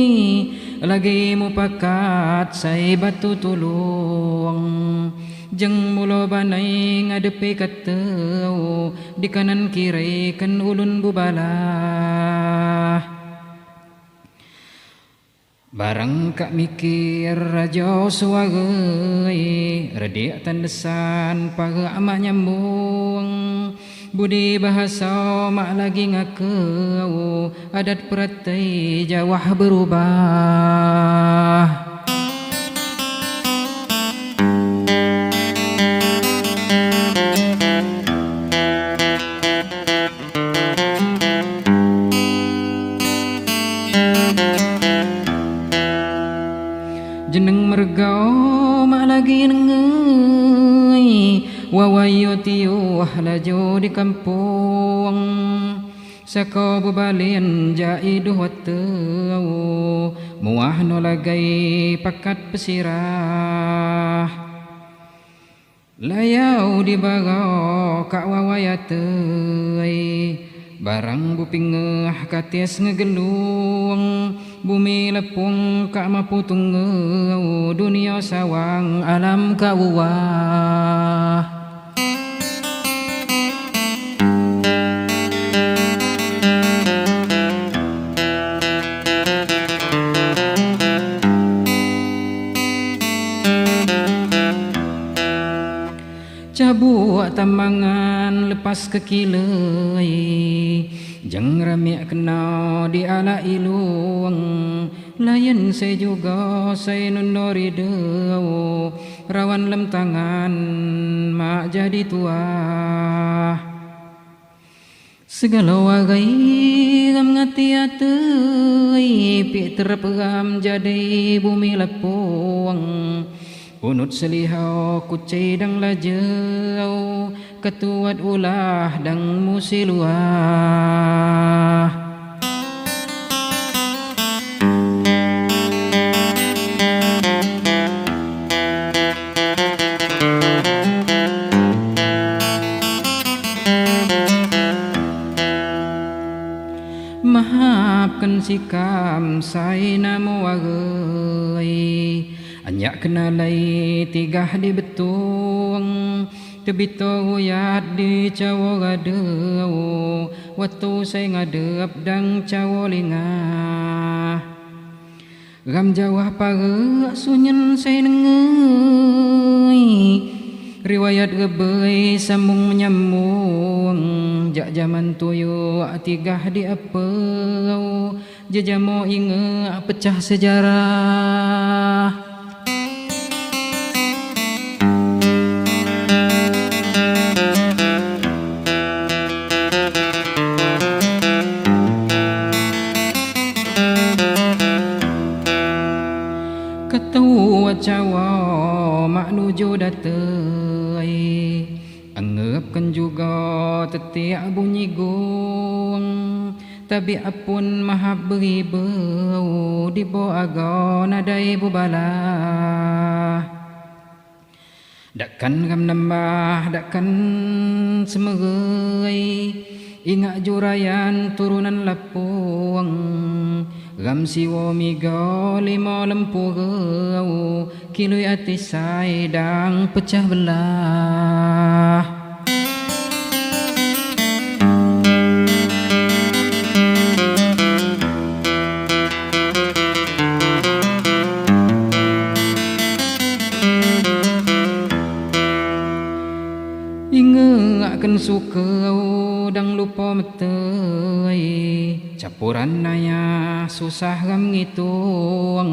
lagi mu pakat say batu tulung, jeng mulo banay ngadepi katau, di kanan kiri kan ulun bubalah. Barang kak mikir rajo suwagai, redik tandesan paga amak nyambung, budi bahasa mak lagi ngakau, adat peratai Jawa berubah. Jeneng mergau mak lagi nengai, wawayo tiuh lajo di kampung, sako bebalin jaiduh watau, muah no lagay pakat pesirah. Layau di bagau kak wawayatay, barang bupingeh katis ngegelung, bumi lepung kak maputung dunia sawang alam kawuwah. Cabuk tamangan lepas ke kilai, jang ramiak kena di ala iluang, layan saya juga saya nundori deu, rawan lem tangan mak jadi tua. Segala wagai gam ngati atei, pi terpegam jadi bumi lepung, unut selihau kucai dang lajau, ketuat ulah dang musiluah. Maafkan sikam saya namo wagai, anyak kenalai tigah di betung, tebito huyat di cawo gadeu, waktu saya ngadep dang cawo lingah. Gam jawah pare sunyen saya nengai, riwayat gebei sambung menyambung, jak zaman tuyo tigah di apeu, jejamo inge pecah sejarah. Ketua cawa mak nuju datei, anggapkan juga tetiak bunyi gong, tapi apun mahab beribau di boaga nadai bubalah. Dakkan gam nambah dakkan semegai, ingat jurayan turunan lapung, Gam siwo migo limo lempu gau kilui ati saidang pecah belah. Inge akan suka dang lupa metei capuran naya susah gam ngitung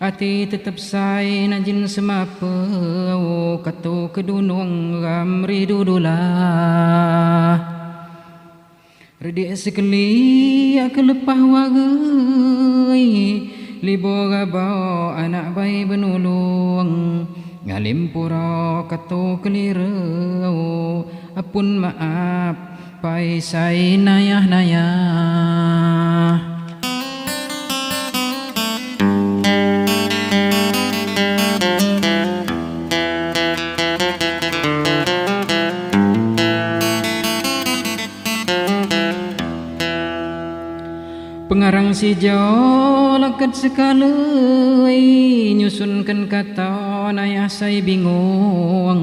ati tetep say najin semapeu katu kedunung gam ridudulah redi sekali aku lepah wagai libo gabau anak bayi benulung ngalimpura katu kelirau apun maaf pai sai nayah-nayah. Pengarang si Jawa leket sekali nyusunkan kata nayah saya bingung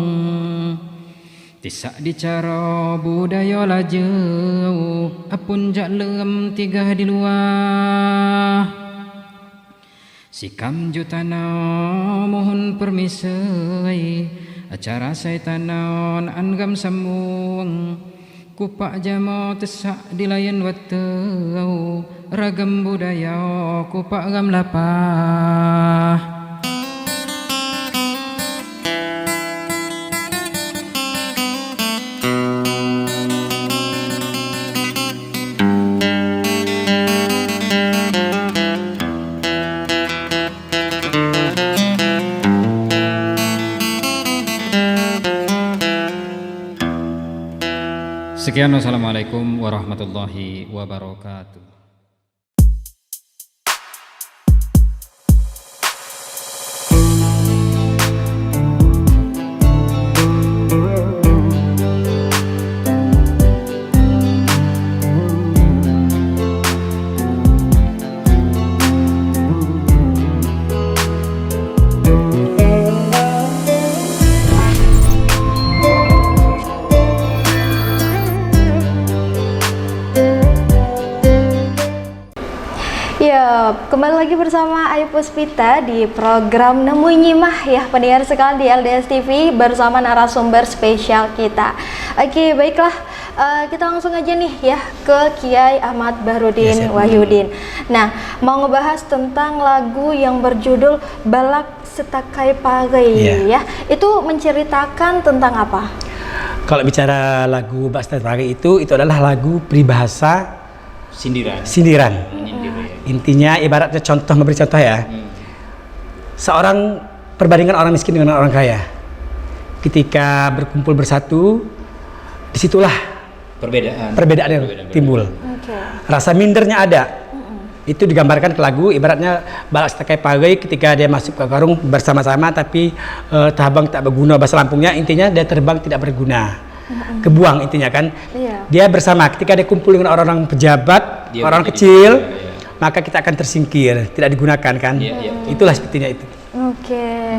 tisak dicara budaya lajau apun jak lem tiga di luar sikam jutana mohon permisai acara saya tanon anggam sambung kupak jamo tesak di layan watau ragam budaya kupak gam lapah. Sekian, wassalamualaikum warahmatullahi wabarakatuh. Kembali lagi bersama Ayu Puspita di program Nemu Nyimah ya pendengar sekali di LDS TV bersama narasumber spesial kita. Oke, baiklah, kita langsung aja nih ya ke Kiai Ahmad Bahrudin Wahyudin. Nah, mau ngebahas tentang lagu yang berjudul Balak Setakai Pagai ya. Itu menceritakan tentang apa? Kalau bicara lagu Balak Setakai Pagai itu adalah lagu peribahasa sindiran. Intinya ibaratnya contoh, memberi contoh ya. Seorang perbandingan orang miskin dengan orang kaya. Ketika berkumpul bersatu, disitulah perbedaan yang timbul. Rasa mindernya ada. Itu digambarkan ke lagu, ibaratnya balak setakai pagai ketika dia masuk ke karung bersama-sama tapi tabang tak berguna, bahasa Lampungnya intinya dia terbang tidak berguna. Kebuang intinya kan. Dia bersama, ketika dia kumpul dengan orang-orang pejabat, orang kecil, maka kita akan tersingkir, tidak digunakan kan. Itulah sepertinya itu. Oke.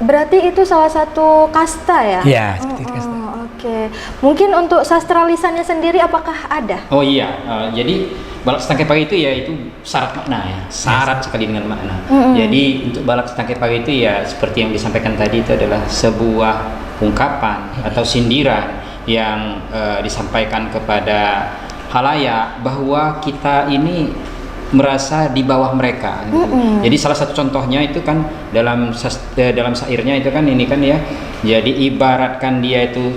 Berarti itu salah satu kasta ya? Iya, seperti kasta. Oke. Mungkin untuk sastra lisannya sendiri apakah ada? Oh iya, jadi balak setangkai pagai itu ya itu syarat makna ya, syarat sekali dengan makna. Jadi untuk balak setangkai pagai itu ya seperti yang disampaikan tadi itu adalah sebuah ungkapan atau sindiran yang disampaikan kepada halayak bahwa kita ini merasa di bawah mereka. Jadi salah satu contohnya itu kan dalam syairnya itu kan ini kan ya. Jadi ibaratkan dia itu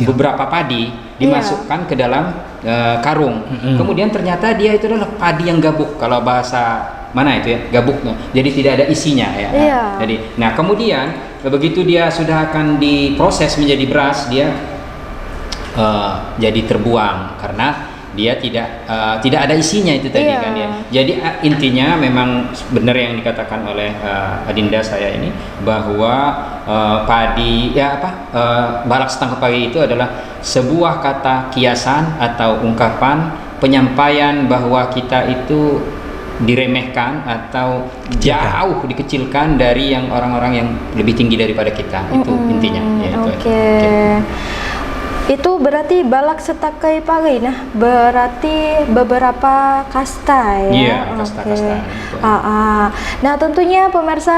beberapa padi dimasukkan ke dalam karung. Kemudian ternyata dia itu adalah padi yang gabuk. Kalau bahasa mana itu ya, gabuknya. Jadi tidak ada isinya ya. Jadi nah kemudian begitu dia sudah akan diproses menjadi beras, dia jadi terbuang karena dia tidak ada isinya itu tadi kan ya. Jadi intinya memang benar yang dikatakan oleh adinda saya ini bahwa padi balak setangkai pagai itu adalah sebuah kata kiasan atau ungkapan penyampaian bahwa kita itu diremehkan atau jauh dikecilkan dari yang orang-orang yang lebih tinggi daripada kita. Itu intinya ya, Oke. Itu berarti balak setakai pagai. Nah, berarti beberapa kasta ya. Iya, kasta-kasta. Nah, tentunya pemirsa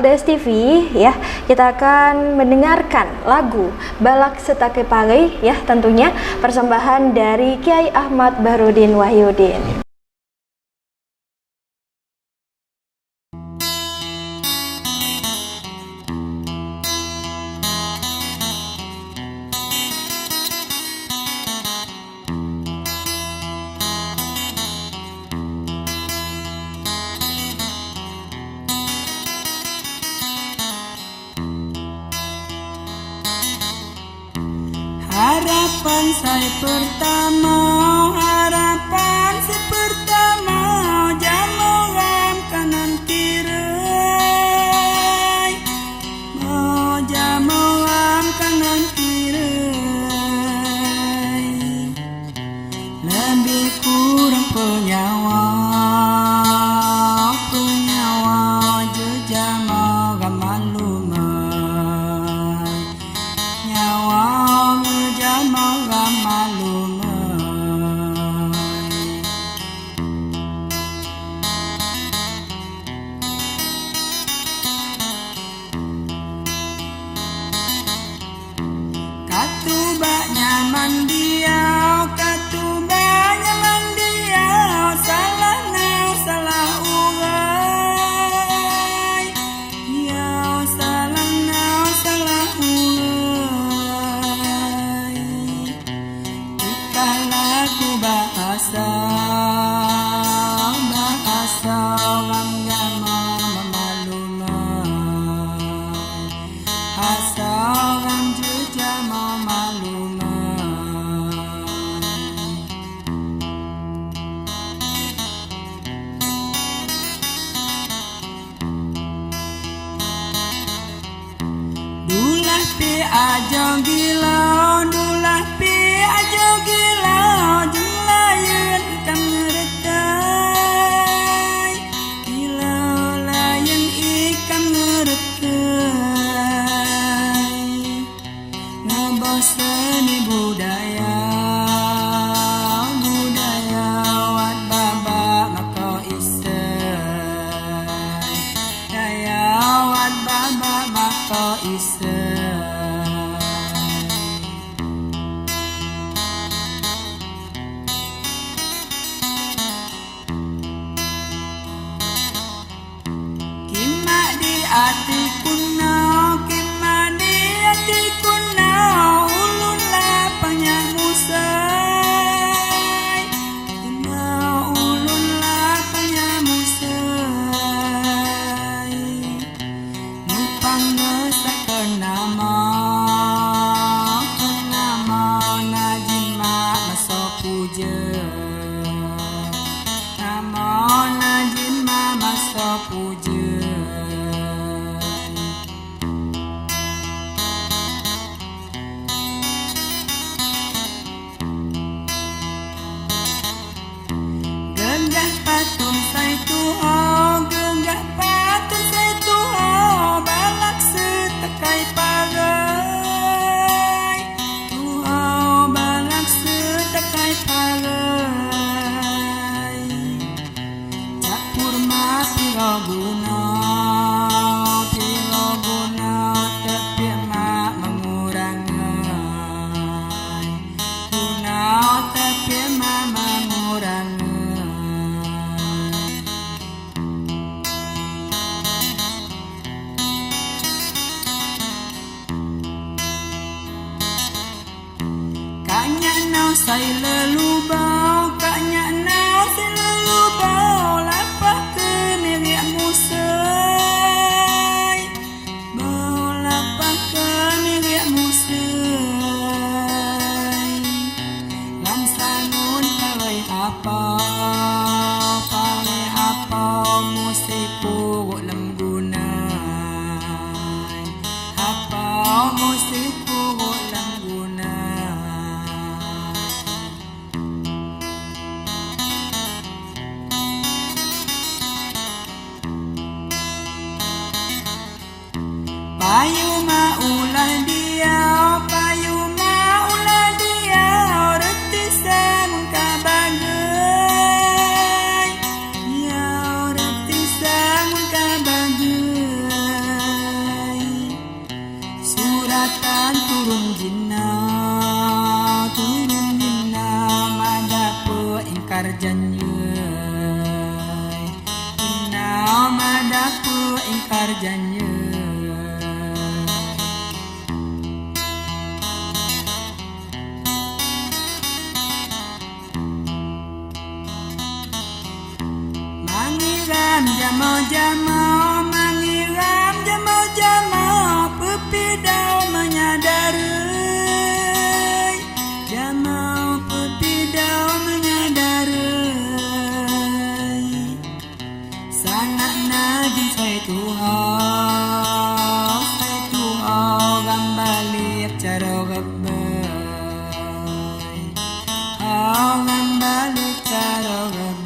LDS TV ya, kita akan mendengarkan lagu Balak Setakai Pagai ya, tentunya persembahan dari Kiai Ahmad Bahrudin Wahyudin. Harapan saya pertama, harapan saya pertama, jamuram kanan kiri, mau jamuram kanan kiri, lebih kurang penyawa, penyawa jejama maluman, nyawa jejama maluman. Katubanya mandiau, katubanya mandiau, salah nau salah urai, ya salah nau salah urai. Ikalah ku bahasa, bahasa orang gama memaluman, bahasa orang jejama maluman. Dulah pi aja gila, dulah pi aja gila, jelayan ikan ngeretai, gila layan ikan ngeretai, ngeboseni budaya, budaya wat baba mako isai, daya wat baba mako isai. Kimak di ati kuna, kimak di ati kuna, ulun lapangnya musai, kuna ulun lapangnya musai, nupang ngesakan nama, nama najima maso puja, nama najima maso puja. Genggah patung sai tuho, genggah patung sai tuho, balak setakai pagai, tuho balak setakai pagai, capur mati guna, pilo guna, tapi mak mengurangai, guna tapi mak mengurangai. Kaknya nau sai lelubau, kaknya nau sai lelubau, lapak ke nenek musai, bau lapak ke nenek musai, lam sangun pawai apa, pawai apa, musiku lem gunai, apa musiku lem gunai. payu maulah dia, payu maulah dia, reti samun kabagai, ya reti samun kabagai. Suratan turun jinna madapu ingkar janyai, inna madapu ingkar janyai. Mangiram jamo-jamo, mangiram jamo-jamo, pepidau menyadari, jamo pepidau menyadari. Sangat najis saya Tuhan gambalik cara gabai, gambalik cara gabai.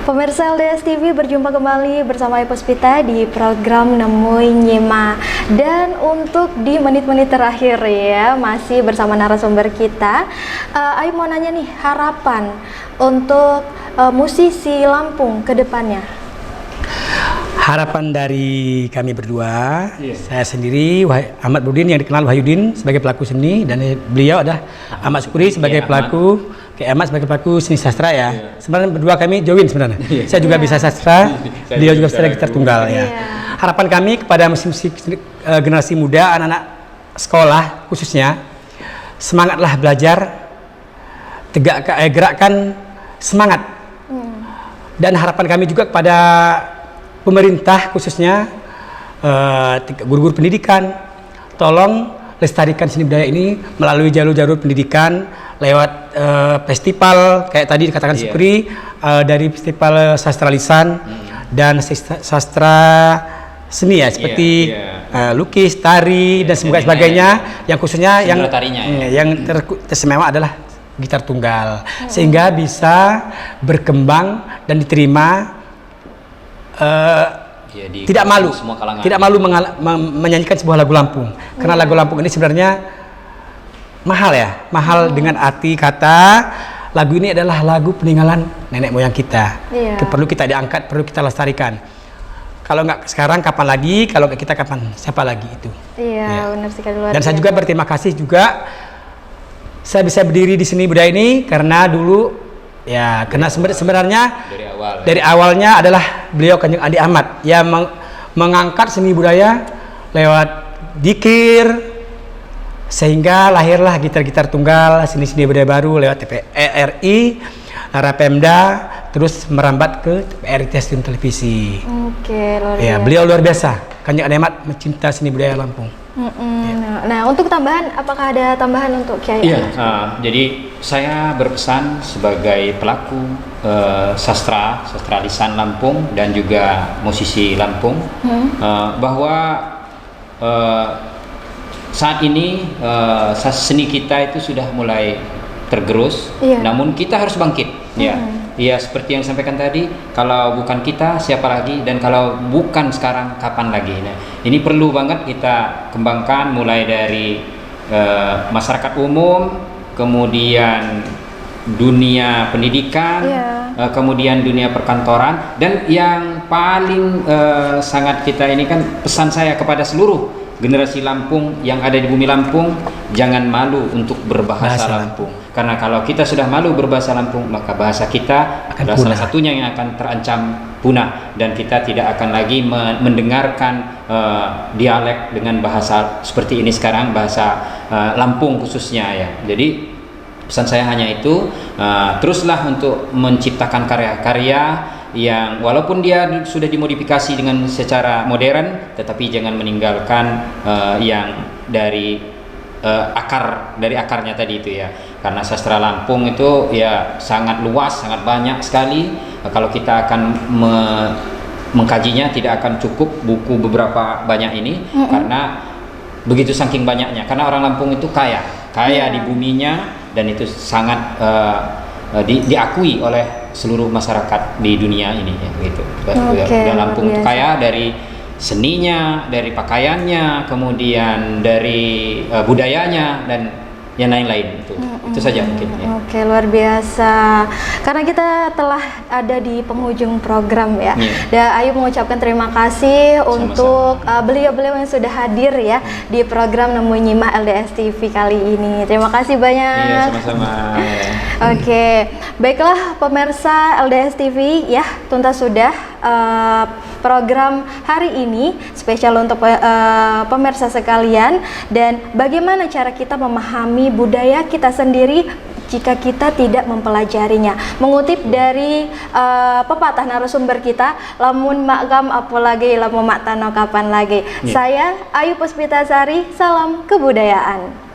Pemirsa LDS TV, berjumpa kembali bersama Puspita di program Nemui Nyema. Dan untuk di menit-menit terakhir ya, masih bersama narasumber kita. Ayu mau nanya nih, harapan untuk musisi Lampung ke depannya. Harapan dari kami berdua, saya sendiri Ahmad Budin yang dikenal Wahyudin sebagai pelaku seni, dan beliau adalah Ahmad Syukuri sebagai pelaku, Ahmad sebagai pelaku seni sastra ya. Sebenarnya berdua kami join sebenarnya. Saya juga bisa sastra, beliau juga bisa gitar tunggal ya. Harapan kami kepada musik generasi muda, anak-anak sekolah khususnya, semangatlah belajar, gerakkan semangat. Dan harapan kami juga kepada pemerintah khususnya guru-guru pendidikan, tolong lestarikan seni budaya ini melalui jalur-jalur pendidikan lewat festival kayak tadi dikatakan Syukri, dari festival sastra lisan dan sastra seni ya, seperti lukis, tari dan sebagainya, yang khususnya yang teristimewa adalah gitar tunggal, sehingga bisa berkembang dan diterima. Tidak malu menyanyikan sebuah lagu Lampung, karena lagu Lampung ini sebenarnya mahal dengan arti kata lagu ini adalah lagu peninggalan nenek moyang kita. Perlu kita diangkat, perlu kita lestarikan. Kalau nggak sekarang kapan lagi, kalau nggak kita kapan, siapa lagi itu. Benar sekali. Dan saya juga berterima kasih juga, saya bisa berdiri di seni budaya ini karena dulu karena sebenarnya dari awalnya adalah beliau Kanjeng Andi Ahmad yang mengangkat seni budaya lewat dikir, sehingga lahirlah gitar-gitar tunggal, seni-seni budaya baru lewat TVRI, Rapemda, terus merambat ke TVRI stasiun televisi. Luar biasa. Beliau luar biasa, Kanjeng Andi Ahmad mencinta seni budaya Lampung. Nah, untuk tambahan, apakah ada tambahan untuk Kiai? Jadi saya berpesan sebagai pelaku sastra lisan Lampung dan juga musisi Lampung, bahwa saat ini seni kita itu sudah mulai tergerus, namun kita harus bangkit. Ya, seperti yang disampaikan tadi, kalau bukan kita siapa lagi, dan kalau bukan sekarang kapan lagi. Nah, ini perlu banget kita kembangkan, mulai dari masyarakat umum, kemudian dunia pendidikan, kemudian dunia perkantoran, dan yang paling sangat kita ini kan, pesan saya kepada seluruh generasi Lampung yang ada di bumi Lampung, jangan malu untuk berbahasa Lampung. Karena kalau kita sudah malu berbahasa Lampung, maka bahasa kita Akan adalah punah. salah satunya yang akan terancam punah, dan kita tidak akan lagi mendengarkan dialek dengan bahasa seperti ini sekarang, bahasa Lampung khususnya ya. Jadi pesan saya hanya itu, teruslah untuk menciptakan karya-karya yang walaupun dia sudah dimodifikasi dengan secara modern, tetapi jangan meninggalkan yang dari akarnya tadi itu ya. Karena sastra Lampung itu ya sangat luas, sangat banyak sekali. Kalau kita akan mengkajinya tidak akan cukup buku beberapa banyak ini, karena begitu saking banyaknya. Karena orang Lampung itu kaya di buminya, dan itu sangat diakui oleh seluruh masyarakat di dunia ini ya, gitu. Dan Lampung itu kaya dari seninya, dari pakaiannya, kemudian dari budayanya, dan yang lain-lain. Itu saja mungkin ya. Oke, luar biasa. Karena kita telah ada di penghujung program ya. Dan Ayu mengucapkan terima kasih untuk beliau-beliau yang sudah hadir ya di program Nemu Nyimak LDS TV kali ini. Terima kasih banyak. Iya, sama-sama. Oke, baiklah pemirsa LDS TV ya, tuntas sudah program hari ini spesial untuk pemirsa sekalian. Dan bagaimana cara kita memahami budaya kita sendiri jika kita tidak mempelajarinya. Mengutip dari pepatah narasumber kita, lamun makgam apalagi lamun mak tano kapan lagi. Saya Ayu Puspitasari, salam kebudayaan.